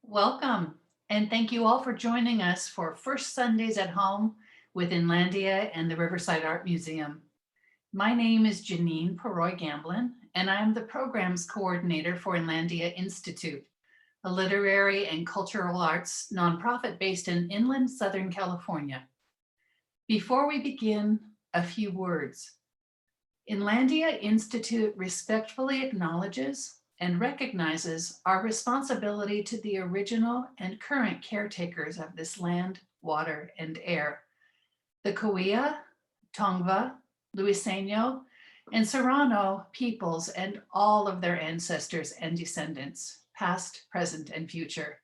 Welcome, and thank you all for joining us for First Sundays at Home with Inlandia and the Riverside Art Museum. My name is Janine Peroy Gamblin, and I am the Programs Coordinator for Inlandia Institute, a literary and cultural arts nonprofit based in inland Southern California. Before we begin, a few words. Inlandia Institute respectfully acknowledges and recognizes our responsibility to the original and current caretakers of this land, water, and air, the Cahuilla, Tongva, Luiseno, and Serrano peoples and all of their ancestors and descendants, past, present, and future.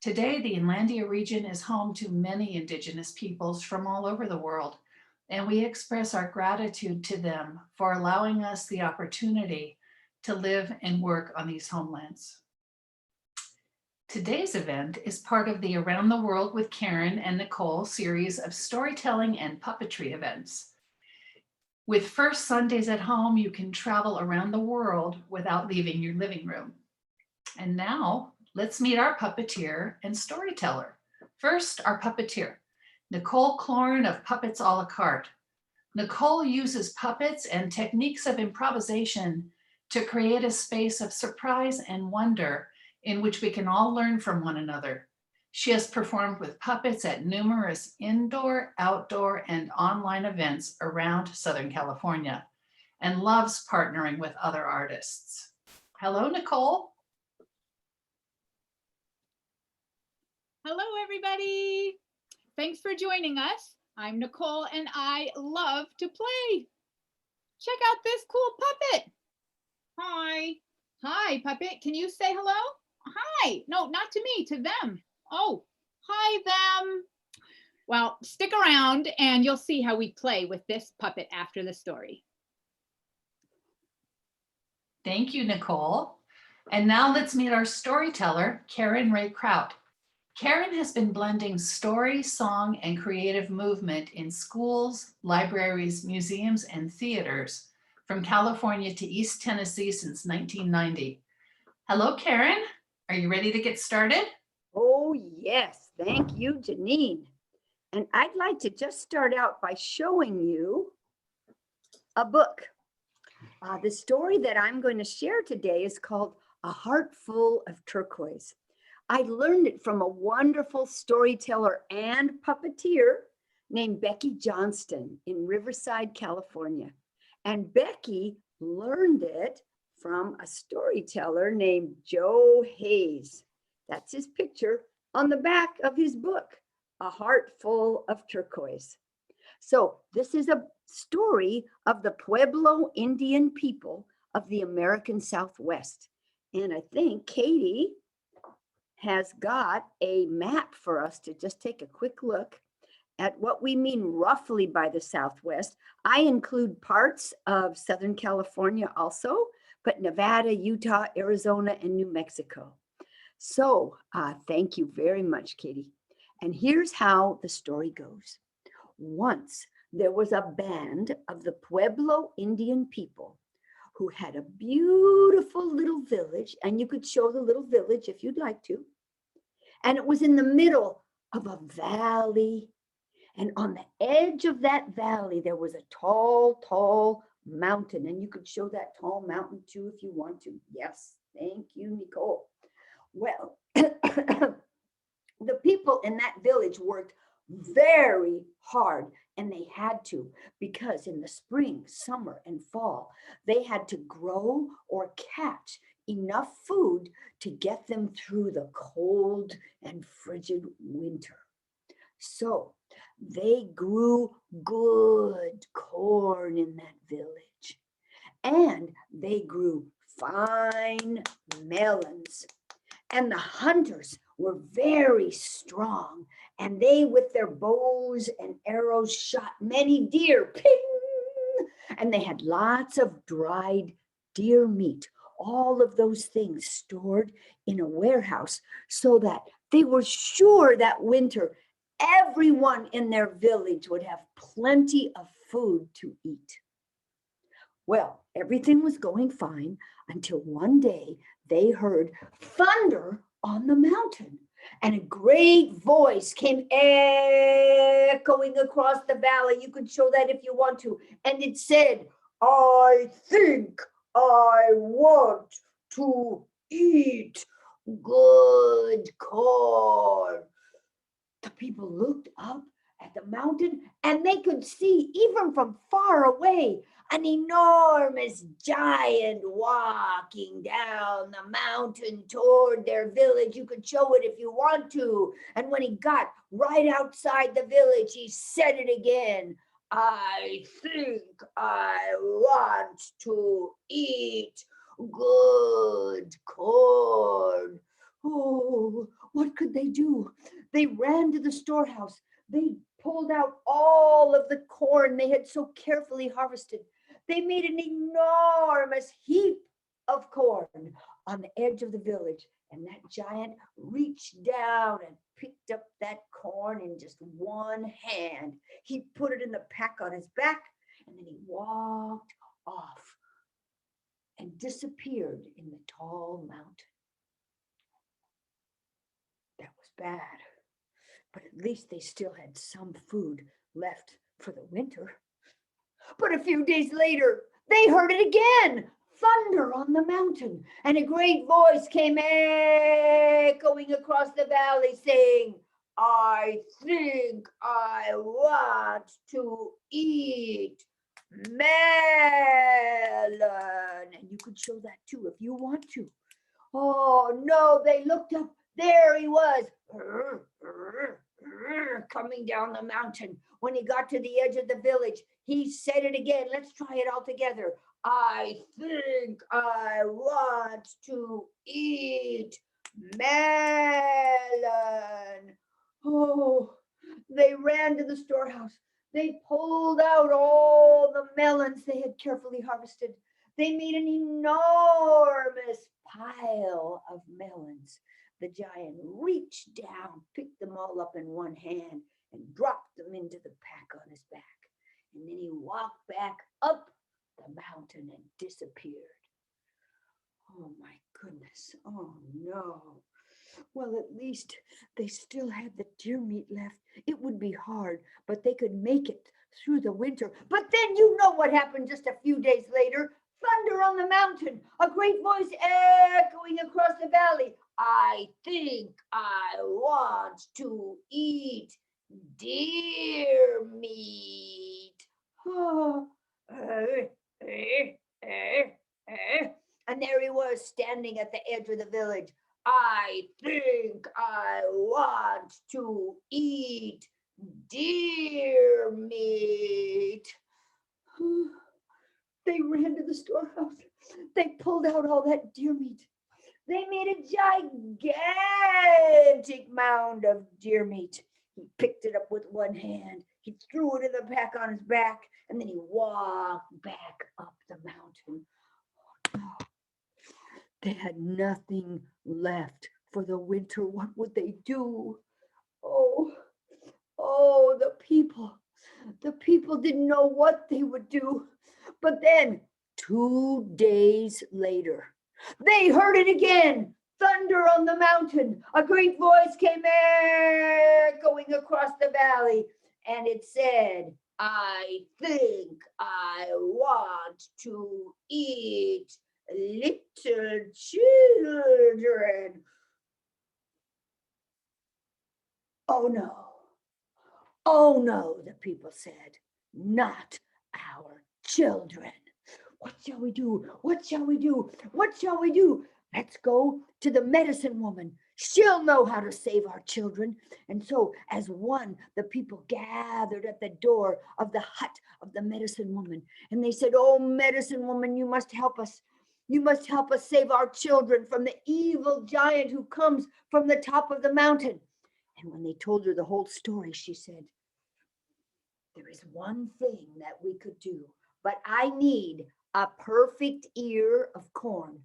Today, the Inlandia region is home to many indigenous peoples from all over the world, and we express our gratitude to them for allowing us the opportunity to live and work on these homelands. Today's event is part of the Around the World with Karen and Nicole series of storytelling and puppetry events. With First Sundays at Home, you can travel around the world without leaving your living room. And now, let's meet our puppeteer and storyteller. First, our puppeteer, Nicole Clorn of Puppets a la Carte. Nicole uses puppets and techniques of improvisation to create a space of surprise and wonder in which we can all learn from one another. She has performed with puppets at numerous indoor, outdoor, and online events around Southern California and loves partnering with other artists. Hello, Nicole. Hello, everybody. Thanks for joining us. I'm Nicole and I love to play. Check out this cool puppet. Hi. Hi, puppet. Can you say hello? Hi. No, not to me, to them. Oh, hi, them. Well, stick around and you'll see how we play with this puppet after the story. Thank you, Nicole. And now let's meet our storyteller, Karen Ray Kraut. Karen has been blending story, song, and creative movement in schools, libraries, museums, and theaters from California to East Tennessee since 1990. Hello, Karen. Are you ready to get started? Oh, yes. Thank you, Janine. And I'd like to just start out by showing you a book. The story that I'm going to share today is called A Heart Full of Turquoise. I learned it from a wonderful storyteller and puppeteer named Becky Johnston in Riverside, California. And Becky learned it from a storyteller named Joe Hayes. That's his picture on the back of his book, A Heart Full of Turquoise. So this is a story of the Pueblo Indian people of the American Southwest. And I think Katie has got a map for us to just take a quick look at what we mean roughly by the Southwest. I include parts of Southern California also, but Nevada, Utah, Arizona, and New Mexico. So thank you very much, Katie. And here's how the story goes. Once there was a band of the Pueblo Indian people who had a beautiful little village, and you could show the little village if you'd like to. And it was in the middle of a valley. And on the edge of that valley, there was a tall, tall mountain. And you could show that tall mountain too if you want to. Yes, thank you, Nicole. Well, the people in that village worked very hard, and they had to, because in the spring, summer, and fall, they had to grow or catch enough food to get them through the cold and frigid winter. So they grew good corn in that village, and they grew fine melons. And the hunters were very strong, and they, with their bows and arrows, shot many deer. Ping! And they had lots of dried deer meat, all of those things stored in a warehouse so that they were sure that winter everyone in their village would have plenty of food to eat. Well, everything was going fine until one day they heard thunder on the mountain. And a great voice came echoing across the valley. You could show that if you want to. And it said, I think I want to eat good corn. The people looked up at the mountain and they could see, even from far away, an enormous giant walking down the mountain toward their village. You could show it if you want to. And when he got right outside the village, he said it again. I think I want to eat good corn. Oh, what could they do? They ran to the storehouse. They pulled out all of the corn they had so carefully harvested. They made an enormous heap of corn on the edge of the village. And that giant reached down and picked up that corn in just one hand. He put it in the pack on his back, and then he walked off and disappeared in the tall mountain. That was bad, but at least they still had some food left for the winter. But a few days later, they heard it again, thunder on the mountain, and a great voice came echoing across the valley saying, I think I want to eat melon. And you could show that too if you want to. Oh no, they looked up. There he was, coming down the mountain. When he got to the edge of the village, he said it again. Let's try it all together. I think I want to eat melon. Oh, they ran to the storehouse. They pulled out all the melons they had carefully harvested. They made an enormous pile of melons. The giant reached down, picked them all up in one hand, and dropped them into the pack on his back. And then he walked back up the mountain and disappeared. Oh my goodness. Oh no. Well, at least they still had the deer meat left. It would be hard, but they could make it through the winter. But then you know what happened just a few days later. Thunder on the mountain, a great voice echoing across the valley. I think I want to eat deer meat. Oh, and there he was standing at the edge of the village. I think I want to eat deer meat. They ran to the storehouse. They pulled out all that deer meat. They made a gigantic mound of deer meat. He picked it up with one hand. He threw it in the pack on his back, and then he walked back up the mountain. Oh, no. They had nothing left for the winter. What would they do? Oh, the people. The people didn't know what they would do. But then 2 days later, they heard it again. Thunder on the mountain. A great voice came echoing across the valley, and it said, I think I want to eat little children. Oh no, the people said, not our children. What shall we do? What shall we do? What shall we do? Let's go to the medicine woman. She'll know how to save our children. And so, as one, the people gathered at the door of the hut of the medicine woman. And they said, oh, medicine woman, you must help us. You must help us save our children from the evil giant who comes from the top of the mountain. And when they told her the whole story, she said, there is one thing that we could do, but I need a perfect ear of corn.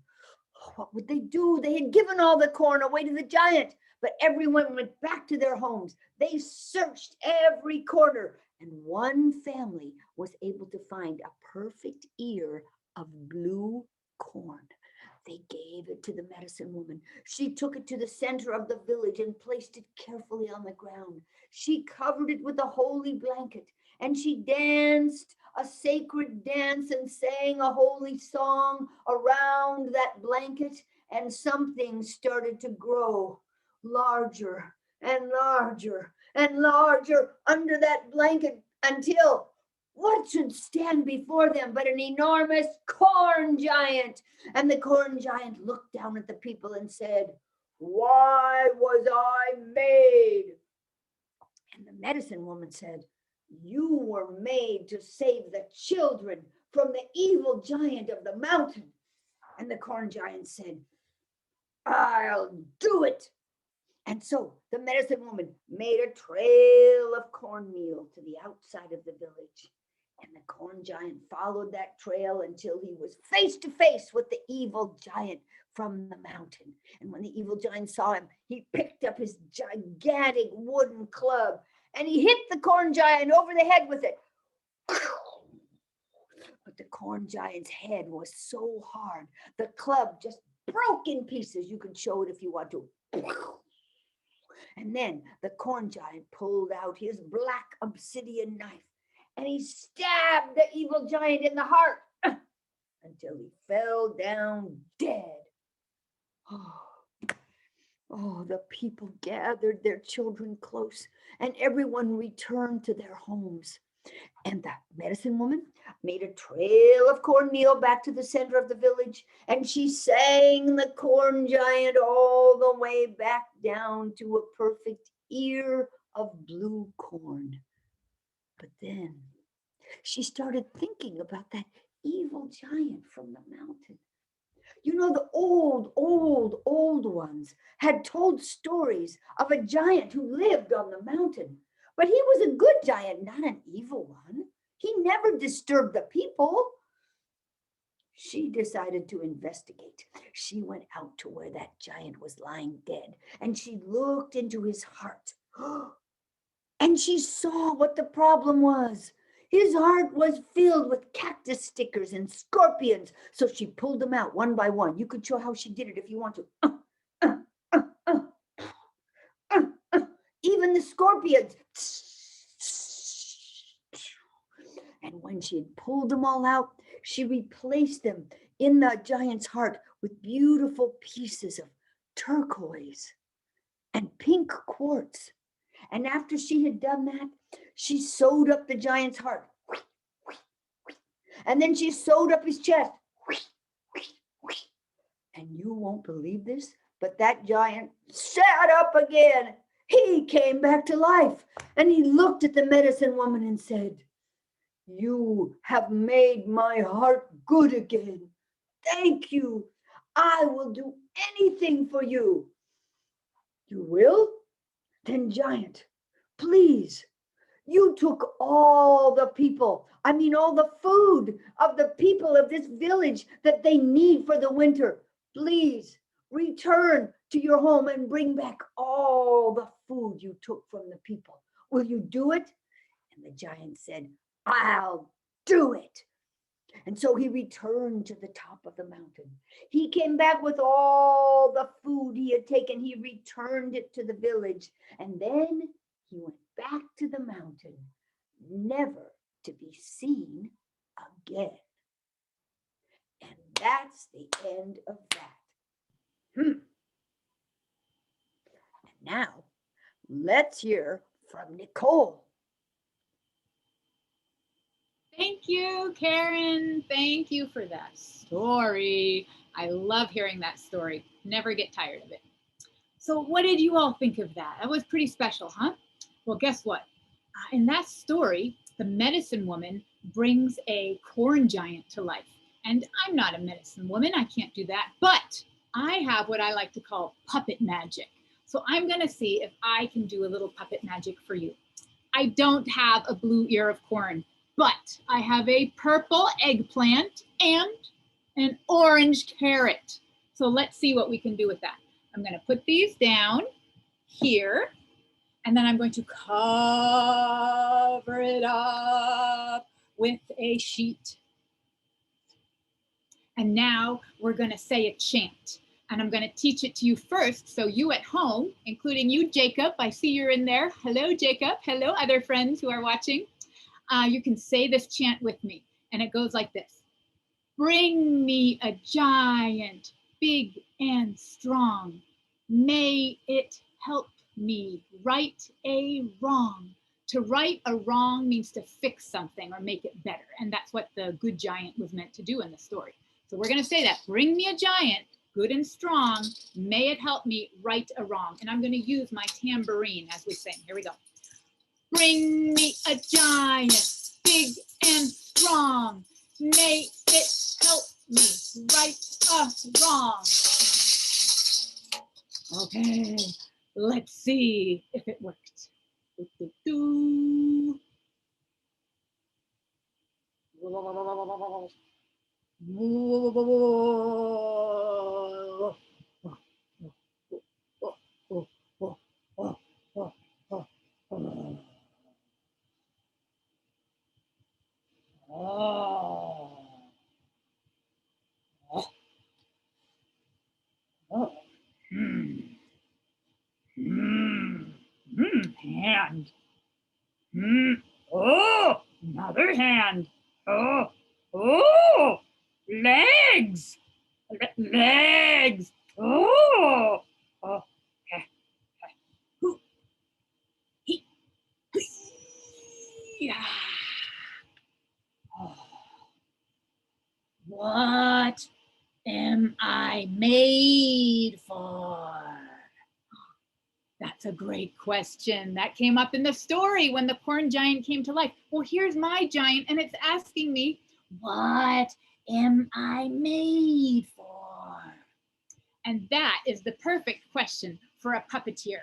What would they do? They had given all the corn away to the giant, but everyone went back to their homes. They searched every corner, and one family was able to find a perfect ear of blue corn. They gave it to the medicine woman. She took it to the center of the village and placed it carefully on the ground. She covered it with a holy blanket, and she danced a sacred dance and sang a holy song around that blanket, and something started to grow larger and larger and larger under that blanket until what should stand before them but an enormous corn giant? And the corn giant looked down at the people and said, "Why was I made?" And the medicine woman said, "You were made to save the children from the evil giant of the mountain." And the corn giant said, "I'll do it." And so the medicine woman made a trail of cornmeal to the outside of the village. And the corn giant followed that trail until he was face to face with the evil giant from the mountain. And when the evil giant saw him, he picked up his gigantic wooden club and he hit the corn giant over the head with it. But the corn giant's head was so hard, the club just broke in pieces. You can show it if you want to. And then the corn giant pulled out his black obsidian knife and he stabbed the evil giant in the heart until he fell down dead. Oh, the people gathered their children close and everyone returned to their homes. And the medicine woman made a trail of cornmeal back to the center of the village, and she sang the corn giant all the way back down to a perfect ear of blue corn. But then she started thinking about that evil giant from the mountain. You know, the old ones had told stories of a giant who lived on the mountain. But he was a good giant, not an evil one. He never disturbed the people. She decided to investigate. She went out to where that giant was lying dead, and she looked into his heart. And she saw what the problem was. His heart was filled with cactus stickers and scorpions. So she pulled them out one by one. You could show how she did it if you want to. Even the scorpions. And when she had pulled them all out, she replaced them in the giant's heart with beautiful pieces of turquoise and pink quartz. And after she had done that, she sewed up the giant's heart. And then she sewed up his chest. And you won't believe this, but that giant sat up again. He came back to life. And he looked at the medicine woman and said, "You have made my heart good again. Thank you. I will do anything for you." "You will? Then, giant, please, you took all the people, all the food of the people of this village that they need for the winter. Please return to your home and bring back all the food you took from the people. Will you do it?" And the giant said, "I'll do it." And so he returned to the top of the mountain. He came back with all the food he had taken. He returned it to the village. And then he went back to the mountain, never to be seen again. And that's the end of that. And now, let's hear from Nicole. Thank you, Karen. Thank you for that story. I love hearing that story. Never get tired of it. So what did you all think of that? That was pretty special, huh? Well, guess what? In that story, the medicine woman brings a corn giant to life. And I'm not a medicine woman. I can't do that. But I have what I like to call puppet magic. So I'm going to see if I can do a little puppet magic for you. I don't have a blue ear of corn, but I have a purple eggplant and an orange carrot. So let's see what we can do with that. I'm going to put these down here, and then I'm going to cover it up with a sheet. And now we're going to say a chant. And I'm going to teach it to you first. So you at home, including you, Jacob, I see you're in there. Hello, Jacob. Hello, other friends who are watching. You can say this chant with me. And it goes like this. Bring me a giant, big and strong. May it help me right a wrong. To right a wrong means to fix something or make it better. And that's what the good giant was meant to do in the story. So we're going to say that. Bring me a giant, good and strong. May it help me right a wrong. And I'm going to use my tambourine as we sing. Here we go. Bring me a giant, big and strong. May it help me right a wrong. Okay, let's see if it worked. Do, do, do. Hand. Oh, another hand. Oh, legs. Legs. Oh. Yeah. What am I made for? That's a great question. That came up in the story when the corn giant came to life. Well, here's my giant, and it's asking me, what am I made for? And that is the perfect question for a puppeteer.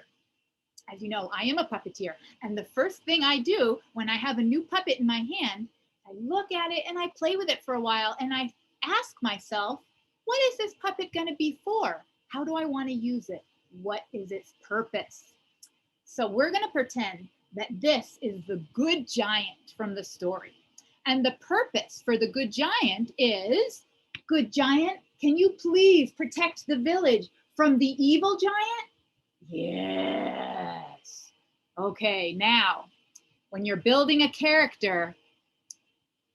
As you know, I am a puppeteer. And the first thing I do when I have a new puppet in my hand, I look at it and I play with it for a while and I ask myself, what is this puppet going to be for? How do I want to use it? What is its purpose? So we're going to pretend that this is the good giant from the story. And the purpose for the good giant is, good giant, can you please protect the village from the evil giant? Yes. Okay, now, when you're building a character,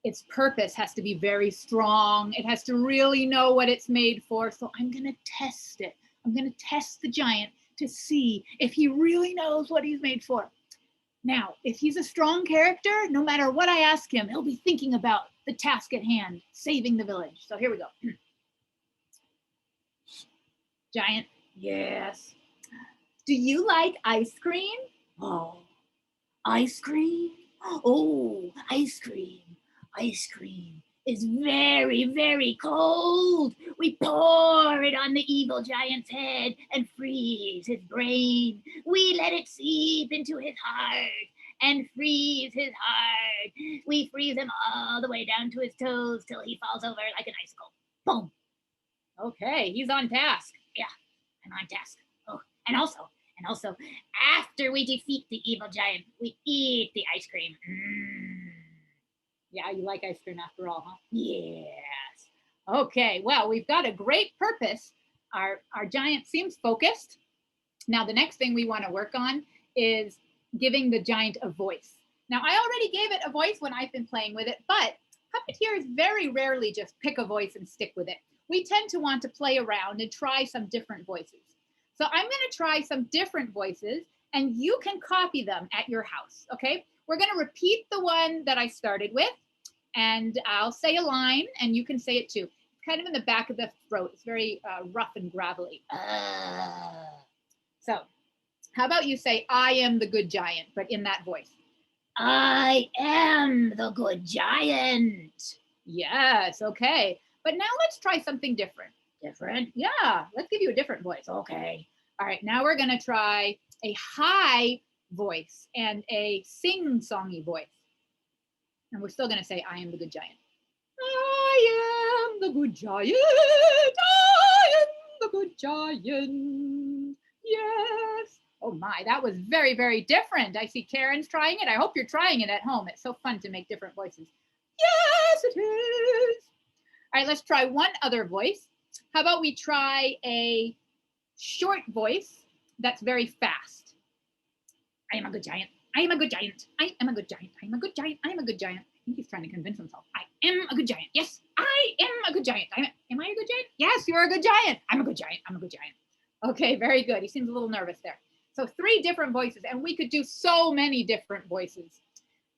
its purpose has to be very strong. It has to really know what it's made for. So I'm going to test it. I'm going to test the giant to see if he really knows what he's made for. Now, if he's a strong character, no matter what I ask him, he'll be thinking about the task at hand, saving the village. So here we go. Giant, yes. Do you like ice cream? Oh, ice cream? Oh, ice cream. Ice cream is very, very cold. We pour it on the evil giant's head and freeze his brain. We let it seep into his heart and freeze his heart. We freeze him all the way down to his toes till he falls over like an icicle. Boom. Okay, he's on task. Yeah, I'm on task. Oh, and also, after we defeat the evil giant, we eat the ice cream. Yeah, you like ice cream after all, huh? Yes. Okay, well, we've got a great purpose. Our giant seems focused. Now, the next thing we want to work on is giving the giant a voice. Now, I already gave it a voice when I've been playing with it, but puppeteers very rarely just pick a voice and stick with it. We tend to want to play around and try some different voices. So I'm going to try some different voices, and you can copy them at your house, okay? We're going to repeat the one that I started with, and I'll say a line, and you can say it too. It's kind of in the back of the throat. It's very rough and gravelly. So how about you say, I am the good giant, but in that voice. I am the good giant. Yes, okay. But now let's try something different. Different? Yeah, let's give you a different voice. Okay. All right, now we're going to try a high voice and a sing-songy voice. And we're still going to say, I am the good giant. I am the good giant. I am the good giant. Yes. Oh my, that was very, very different. I see Karen's trying it. I hope you're trying it at home. It's so fun to make different voices. Yes, it is. All right, let's try one other voice. How about we try a short voice that's very fast? I am a good giant. I am a good giant. I am a good giant. I am a good giant. I am a good giant. I think he's trying to convince himself. I am a good giant. Yes, I am a good giant. Am I a good giant? Yes, you're a good giant. I'm a good giant. I'm a good giant. Okay, very good. He seems a little nervous there. So 3 different voices, and we could do so many different voices.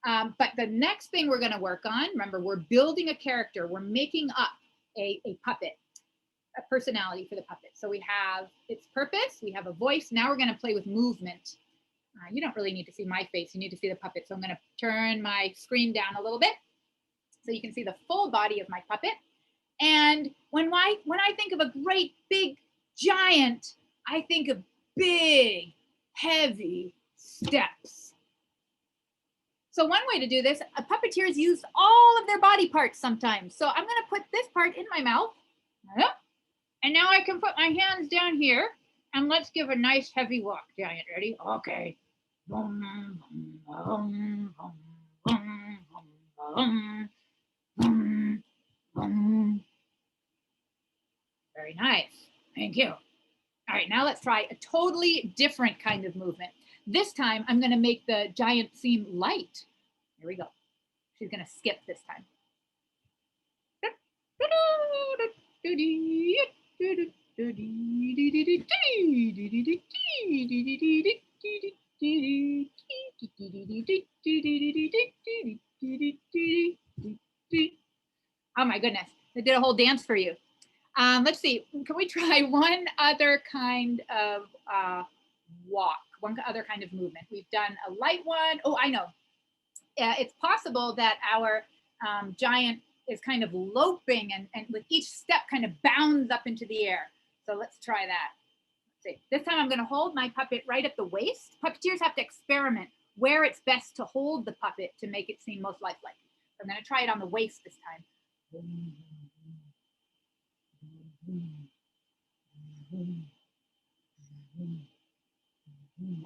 But the next thing we're going to work on, remember, we're building a character. We're making up a puppet, a personality for the puppet. So we have its purpose. We have a voice. Now we're going to play with movement. You don't really need to see my face. You need to see the puppet. So I'm going to turn my screen down a little bit so you can see the full body of my puppet. And when I think of a great big giant, I think of big, heavy steps. So one way to do this, puppeteers use all of their body parts sometimes. So I'm going to put this part in my mouth. And now I can put my hands down here. And let's give a nice heavy walk, giant. Ready? Okay. Very nice. Thank you. All right, now let's try a totally different kind of movement. This time, I'm going to make the giant seem light. Here we go. She's going to skip this time. Oh my goodness, I did a whole dance for you. Let's see, can we try one other kind of walk, one other kind of movement? We've done a light one. Oh, I know. It's possible that our giant is kind of loping and with each step kind of bounds up into the air. So let's try that. Let's see. This time I'm going to hold my puppet right at the waist. Puppeteers have to experiment where it's best to hold the puppet to make it seem most lifelike. So I'm going to try it on the waist this time.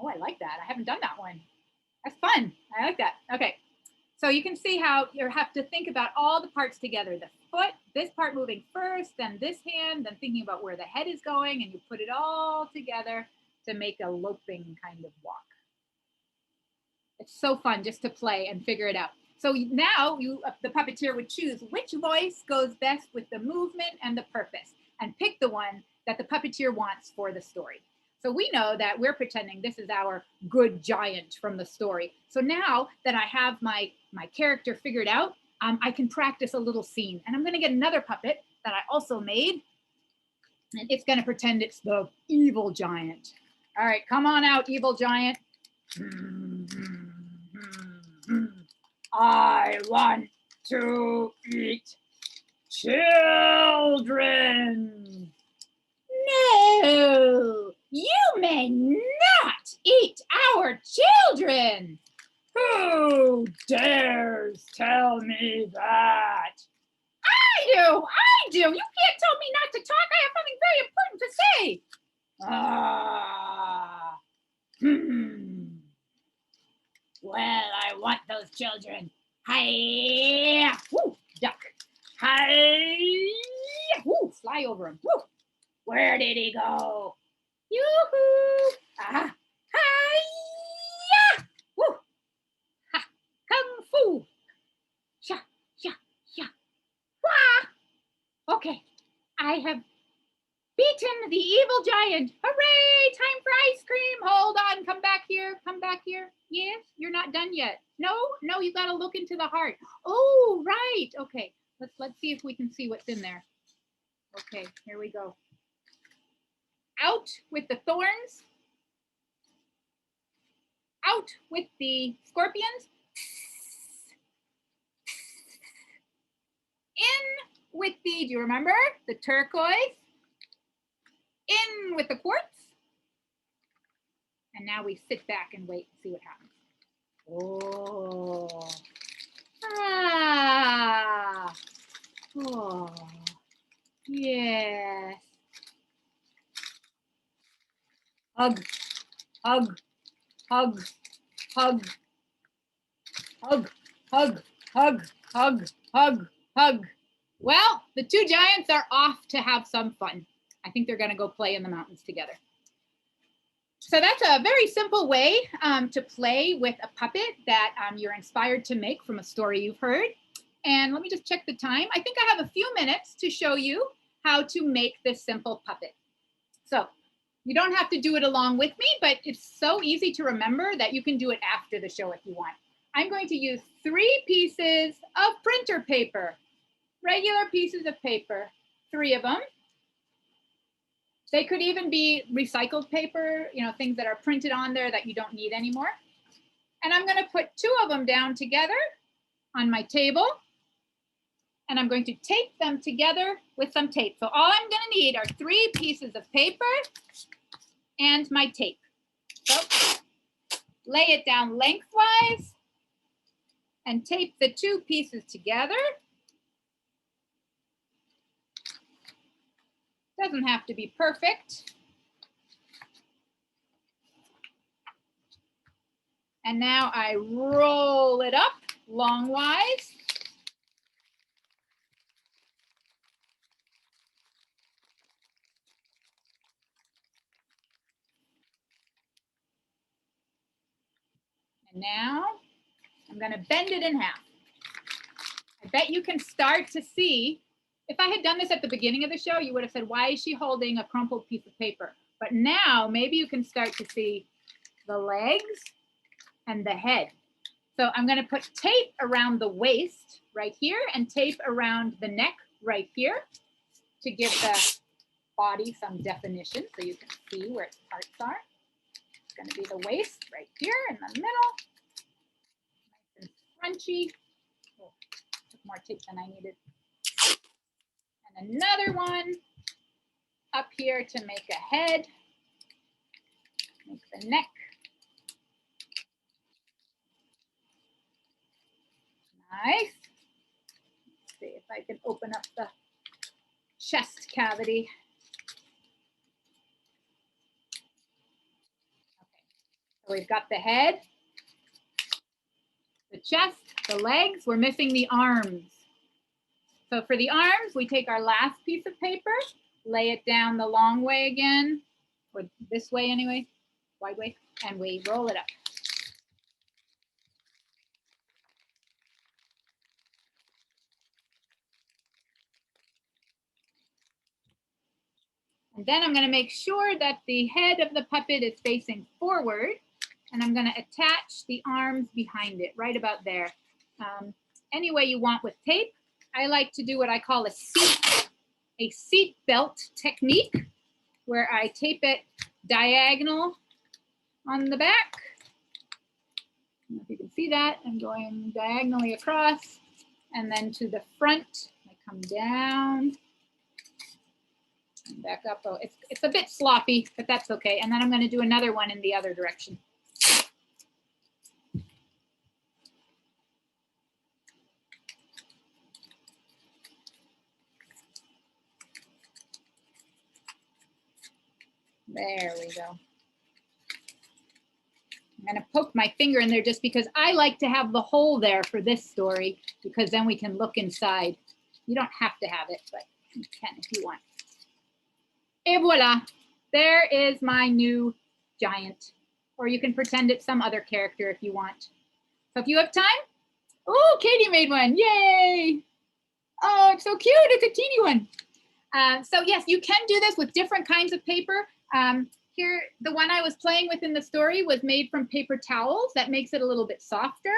Oh, I like that. I haven't done that one. That's fun. I like that. Okay. So you can see how you have to think about all the parts together. The foot, this part moving first, then this hand, then thinking about where the head is going, and you put it all together to make a loping kind of walk. It's so fun just to play and figure it out. So now the puppeteer would choose which voice goes best with the movement and the purpose, and pick the one that the puppeteer wants for the story. So we know that we're pretending this is our good giant from the story. So now that I have my character figured out, I can practice a little scene. And I'm going to get another puppet that I also made. And it's going to pretend it's the evil giant. All right, come on out, evil giant. I want to eat children. No, you may not eat our children. Who dares tell me that? I do. You can't tell me not to talk. I have something very important to say. Well, I want those children. Hi, woo, duck. Hi, woo, fly over him. Woo. Where did he go? Yoo-hoo! Ah, hi-ya! Woo! Ha! Kung fu! Sha, sha, sha! Wah! Okay, I have beaten the evil giant. Hooray! Time for ice cream. Hold on, come back here. Come back here. Yes, you're not done yet. No, you got to look into the heart. Oh, right. Okay, let's see if we can see what's in there. Okay, here we go. Out with the thorns. Out with the scorpions. In with the, do you remember? The turquoise. In with the quartz. And now we sit back and wait and see what happens. Oh. Ah. Oh. Yes. Hug, hug, hug, hug, hug, hug, hug, hug, hug, hug. Well, the two giants are off to have some fun. I think they're going to go play in the mountains together. So that's a very simple way to play with a puppet that you're inspired to make from a story you've heard. And let me just check the time. I think I have a few minutes to show you how to make this simple puppet. So you don't have to do it along with me, but it's so easy to remember that you can do it after the show if you want. I'm going to use 3 pieces of printer paper, regular pieces of paper, 3 of them. They could even be recycled paper, you know, things that are printed on there that you don't need anymore. And I'm going to put 2 of them down together on my table. And I'm going to tape them together with some tape. So all I'm going to need are 3 pieces of paper and my tape. So lay it down lengthwise and tape the 2 pieces together. Doesn't have to be perfect. And now I roll it up longwise. And now I'm going to bend it in half. I bet you can start to see, if I had done this at the beginning of the show, you would have said, why is she holding a crumpled piece of paper? But now maybe you can start to see the legs and the head. So I'm going to put tape around the waist right here and tape around the neck right here to give the body some definition so you can see where its parts are. It's going to be the waist right here in the middle. Nice and crunchy. Oh, took more tape than I needed. And another one up here to make a head. Make the neck. Nice. Let's see if I can open up the chest cavity. Okay, so we've got the head, the chest, the legs. We're missing the arms. So for the arms, we take our last piece of paper, lay it down the long way again, or this way anyway, wide way, and we roll it up. And then I'm going to make sure that the head of the puppet is facing forward, and I'm going to attach the arms behind it, right about there. Any way you want with tape. I like to do what I call a seat belt technique, where I tape it diagonal on the back. I don't know if you can see that. I'm going diagonally across, and then to the front. I come down. And back up. Oh, it's a bit sloppy, but that's okay. And then I'm going to do another one in the other direction. There we go. I'm going to poke my finger in there just because I like to have the hole there for this story, because then we can look inside. You don't have to have it, but you can if you want. Et voila, there is my new giant. Or you can pretend it's some other character if you want. So if you have time, oh, Katie made one, yay. Oh, it's so cute, it's a teeny one. So yes, you can do this with different kinds of paper. Here, the one I was playing with in the story was made from paper towels. That makes it a little bit softer.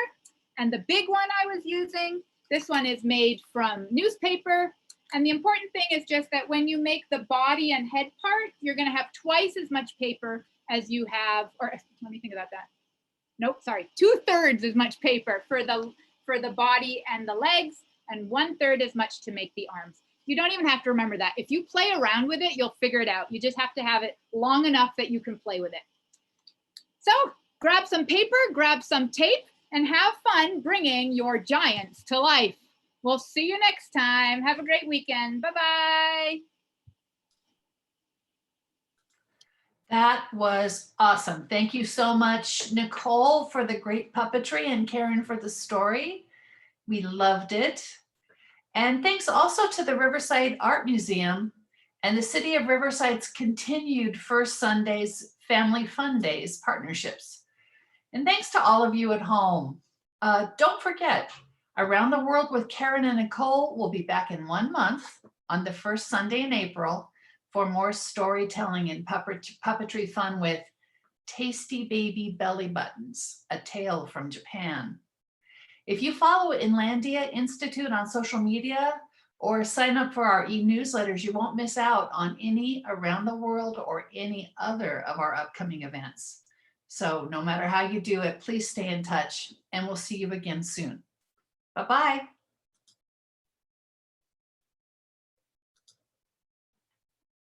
And the big one I was using, this one is made from newspaper. And the important thing is just that when you make the body and head part, you're going to have twice as much paper as you have, or let me think about that. Nope, sorry, 2/3 as much paper for the body and the legs, and 1/3 as much to make the arms. You don't even have to remember that. If you play around with it, you'll figure it out. You just have to have it long enough that you can play with it. So grab some paper, grab some tape, and have fun bringing your giants to life. We'll see you next time. Have a great weekend. Bye-bye. That was awesome. Thank you so much, Nicole, for the great puppetry, and Karen for the story. We loved it. And thanks also to the Riverside Art Museum and the City of Riverside's continued First Sundays Family Fun Days partnerships. And thanks to all of you at home. Don't forget, Around the World with Karen and Nicole will be back in 1 month on the first Sunday in April for more storytelling and puppetry fun with Tasty Baby Belly Buttons, a tale from Japan. If you follow Inlandia Institute on social media or sign up for our e-newsletters, you won't miss out on any Around the World or any other of our upcoming events. So no matter how you do it, please stay in touch and we'll see you again soon. Bye-bye.